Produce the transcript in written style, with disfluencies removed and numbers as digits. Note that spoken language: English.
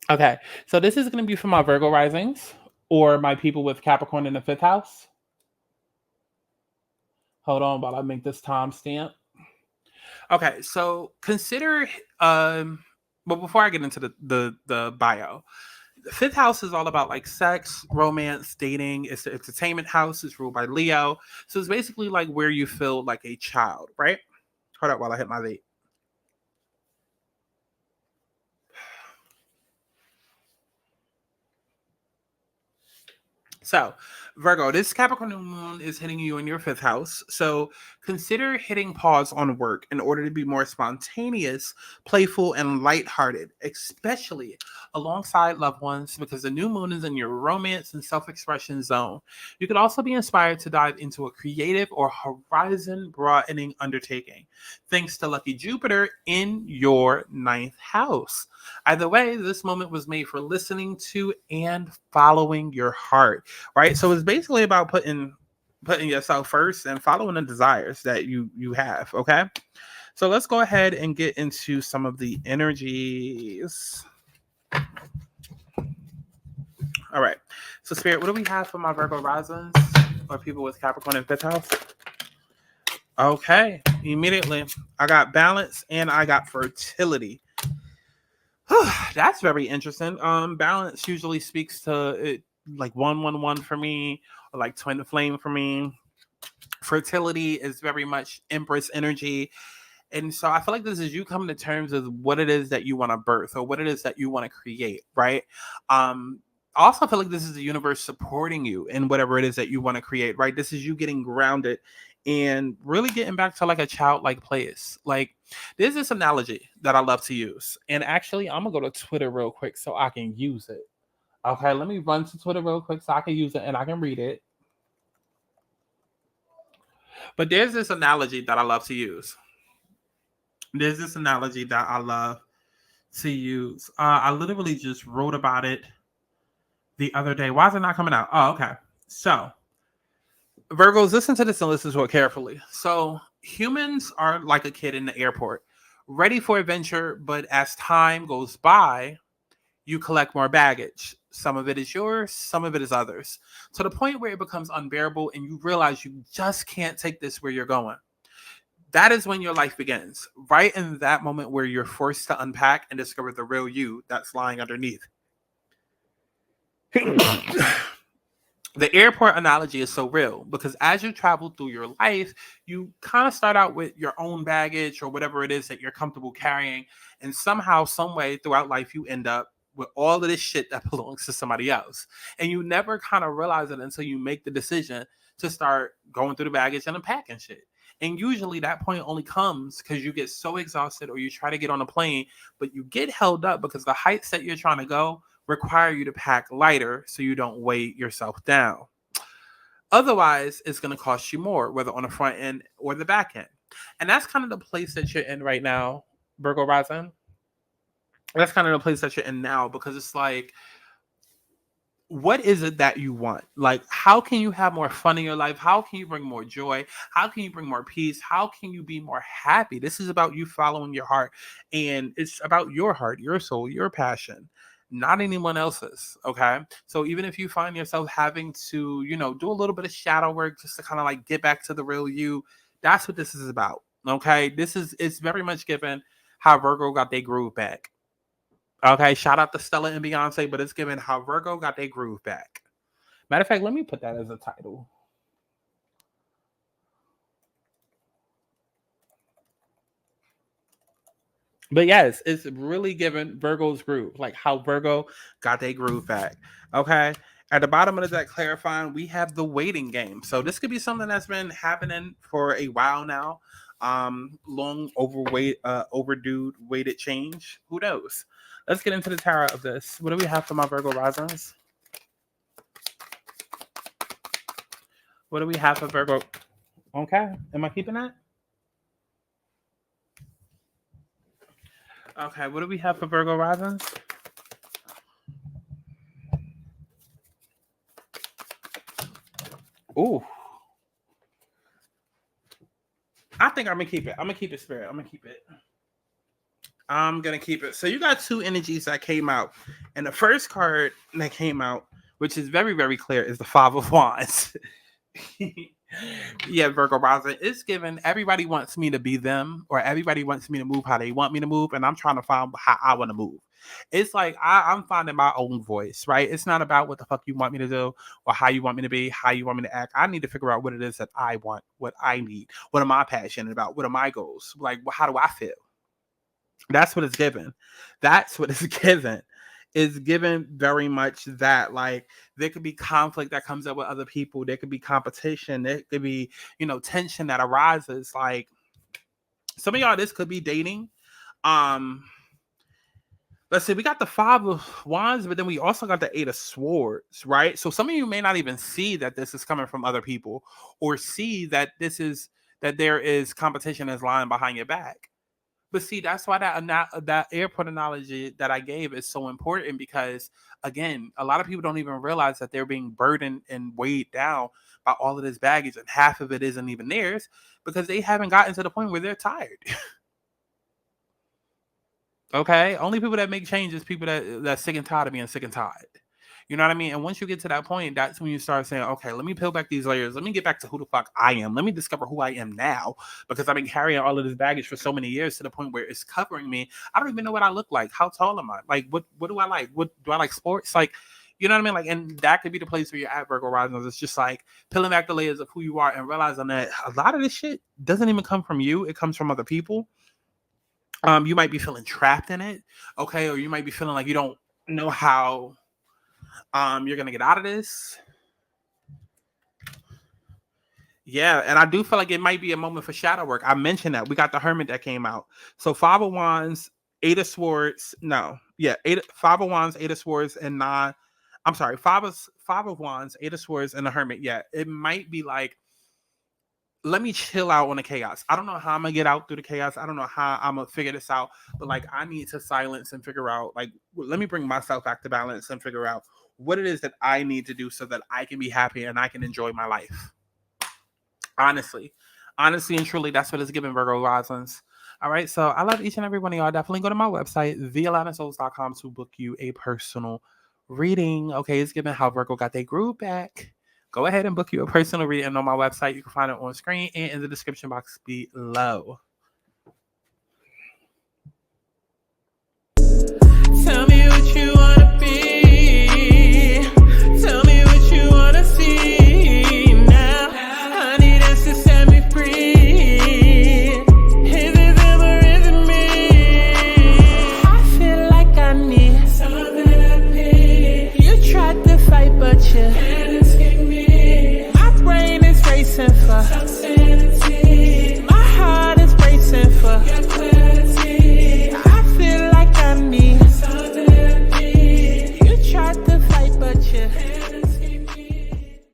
Okay, so this is going to be for my Virgo risings or my people with Capricorn in the fifth house. Hold on while I make this timestamp. Okay, so consider, well, before I get into the bio, the fifth house is all about like sex, romance, dating. It's the entertainment house. It's ruled by Leo, so it's basically like where you feel like a child, right? Hold up while I hit my vape. So, Virgo, this Capricorn new moon is hitting you in your fifth house. So, consider hitting pause on work in order to be more spontaneous, playful, and lighthearted, especially alongside loved ones, because the new moon is in your romance and self expression zone. You could also be inspired to dive into a creative or horizon broadening undertaking, thanks to lucky Jupiter in your ninth house. Either way, this moment was made for listening to and following your heart, right? So it's basically about putting yourself first and following the desires that you have. Okay, so let's go ahead and get into some of the energies. All right, so Spirit, what do we have for my Virgo risings or people with Capricorn in fifth house? Okay, immediately I got balance and I got fertility. That's very interesting. Balance usually speaks to it, like 111 for me, or like twin flame for me. Fertility is very much Empress energy. And so I feel like this is you coming to terms with what it is that you want to birth or what it is that you want to create, right? I also feel like this is the universe supporting you in whatever it is that you want to create, right? This is you getting grounded and really getting back to like a childlike place. Like, there's this analogy that I love to use. And actually, I'm going to go to Twitter real quick so I can use it. Okay, let me run to Twitter real quick so I can use it and I can read it. But there's this analogy that I love to use. There's this analogy that I love to use. I literally just wrote about it the other day. Why is it not coming out? Oh, okay. So, Virgos, listen to this and listen to it carefully. So, humans are like a kid in the airport, ready for adventure, but as time goes by, you collect more baggage. Some of it is yours, some of it is others. To the point where it becomes unbearable and you realize you just can't take this where you're going. That is when your life begins. Right in that moment where you're forced to unpack and discover the real you that's lying underneath. The airport analogy is so real because as you travel through your life, you kind of start out with your own baggage or whatever it is that you're comfortable carrying. And somehow, some way throughout life, you end up with all of this shit that belongs to somebody else. And you never kind of realize it until you make the decision to start going through the baggage and unpacking shit. And usually that point only comes because you get so exhausted or you try to get on a plane, but you get held up because the heights that you're trying to go require you to pack lighter so you don't weigh yourself down. Otherwise, it's going to cost you more, whether on the front end or the back end. And that's kind of the place that you're in right now, Virgo Rising. That's kind of the place that you're in now because it's like, what is it that you want? Like, how can you have more fun in your life? How can you bring more joy? How can you bring more peace? How can you be more happy? This is about you following your heart, and it's about your heart, your soul, your passion, not anyone else's. Okay. So even if you find yourself having to, do a little bit of shadow work just to kind of like get back to the real you, that's what this is about. Okay. It's very much given how Virgo got their groove back. Okay, shout out to Stella and Beyonce, but it's given how Virgo got their groove back. Matter of fact, let me put that as a title. But yes, it's really given Virgo's groove, like how Virgo got their groove back. Okay. At the bottom of the deck, clarifying, we have the waiting game. So this could be something that's been happening for a while now. Long overdue weighted change. Who knows? Let's get into the tarot of this. What do we have for my Virgo risings? What do we have for Virgo? Okay. Am I keeping that? Okay. What do we have for Virgo risings? Ooh. I think I'm gonna keep it. I'm gonna keep it, Spirit. I'm gonna keep it. I'm gonna keep it. So you got two energies that came out, and the first card that came out, which is very, very clear, is the Five of Wands. Yeah, Virgo rising. It's given everybody wants me to be them, or everybody wants me to move how they want me to move, and I'm trying to find how I want to move. It's like I'm finding my own voice, right? It's not about what the fuck you want me to do or how you want me to be, how you want me to act. I need to figure out what it is that I want, what I need, what am I passionate about, what are my goals, like how do I feel? That's what it's given. That's what it's given. Is given very much that, like, there could be conflict that comes up with other people. There could be competition. There could be, tension that arises. Like, some of y'all, this could be dating. Um, let's see, we got the Five of Wands, but then we also got the Eight of Swords, right? So some of you may not even see that this is coming from other people, or see that that there is competition that's lying behind your back. But see, that's why that airport analogy that I gave is so important, because again, a lot of people don't even realize that they're being burdened and weighed down by all of this baggage, and half of it isn't even theirs because they haven't gotten to the point where they're tired. Okay, only people that make changes, people that's sick and tired of being sick and tired. You know what I mean? And once you get to that point, that's when you start saying, okay, let me peel back these layers. Let me get back to who the fuck I am. Let me discover who I am now, because I've been carrying all of this baggage for so many years to the point where it's covering me. I don't even know what I look like. How tall am I? Like, what do I like? What do I like? Sports? Like, you know what I mean? Like, and that could be the place where you're at, Virgo rising. It's just like peeling back the layers of who you are and realizing that a lot of this shit doesn't even come from you. It comes from other people. You might be feeling trapped in it, okay, or you might be feeling like you don't know how you're gonna get out of this. Yeah, and I do feel like it might be a moment for shadow work. I mentioned that we got the Hermit that came out. So Five of Wands, Eight of Swords. No, yeah, Five of Wands, Eight of Swords, and nine. I'm sorry, Five of Wands, Eight of Swords, and the Hermit. Yeah, it might be like, let me chill out on the chaos. I don't know how I'm gonna get out through the chaos. I don't know how I'm gonna figure this out, but like I need to silence and figure out, like, let me bring myself back to balance and figure out what it is that I need to do so that I can be happy and I can enjoy my life. Honestly and truly, that's what it's giving, Virgo risings. All right, so I love each and every one of y'all. Definitely go to my website, thealanasouls.com, to book you a personal reading. Okay, it's giving how Virgo got their groove back. Go ahead and book you a personal reading on my website. You can find it on screen and in the description box below. Tell me what you want.